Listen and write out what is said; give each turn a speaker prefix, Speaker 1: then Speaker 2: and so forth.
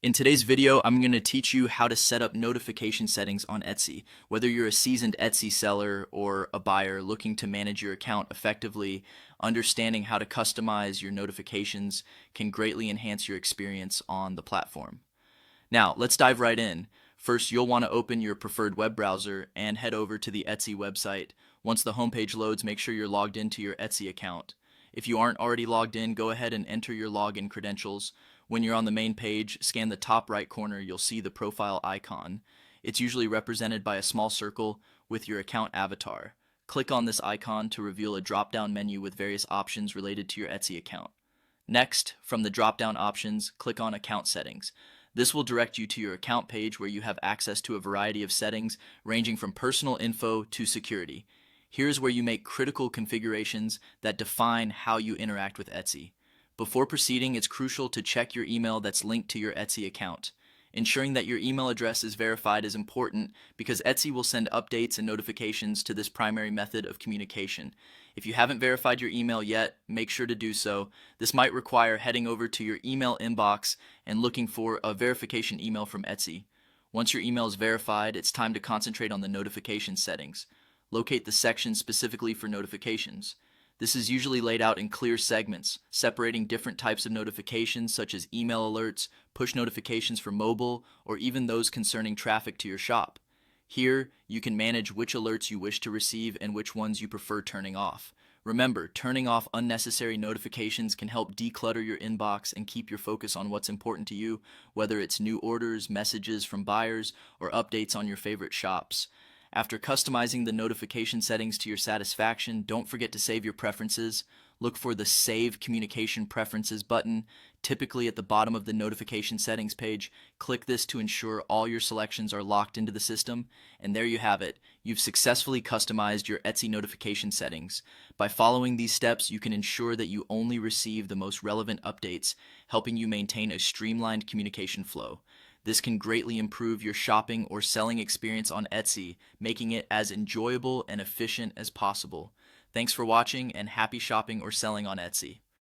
Speaker 1: In today's video, I'm going to teach you how to set up notification settings on Etsy. Whether you're a seasoned Etsy seller or a buyer looking to manage your account effectively, understanding how to customize your notifications can greatly enhance your experience on the platform. Now, let's dive right in. First, you'll want to open your preferred web browser and head over to the Etsy website. Once the homepage loads, make sure you're logged into your Etsy account. If you aren't already logged in, go ahead and enter your login credentials. When you're on the main page, scan the top right corner, you'll see the profile icon. It's usually represented by a small circle with your account avatar. Click on this icon to reveal a drop-down menu with various options related to your Etsy account. Next, from the drop-down options, click on Account Settings. This will direct you to your account page where you have access to a variety of settings ranging from personal info to security. Here's where you make critical configurations that define how you interact with Etsy. Before proceeding, it's crucial to check your email that's linked to your Etsy account. Ensuring that your email address is verified is important because Etsy will send updates and notifications to this primary method of communication. If you haven't verified your email yet, make sure to do so. This might require heading over to your email inbox and looking for a verification email from Etsy. Once your email is verified, it's time to concentrate on the notification settings. Locate the section specifically for notifications. This is usually laid out in clear segments, separating different types of notifications such as email alerts, push notifications for mobile, or even those concerning traffic to your shop. Here, you can manage which alerts you wish to receive and which ones you prefer turning off. Remember, turning off unnecessary notifications can help declutter your inbox and keep your focus on what's important to you, whether it's new orders, messages from buyers, or updates on your favorite shops. After customizing the notification settings to your satisfaction, don't forget to save your preferences. Look for the Save Communication Preferences button, typically at the bottom of the notification settings page. Click this to ensure all your selections are locked into the system. And there you have it. You've successfully customized your Etsy notification settings. By following these steps, you can ensure that you only receive the most relevant updates, helping you maintain a streamlined communication flow. This can greatly improve your shopping or selling experience on Etsy, making it as enjoyable and efficient as possible. Thanks for watching and happy shopping or selling on Etsy.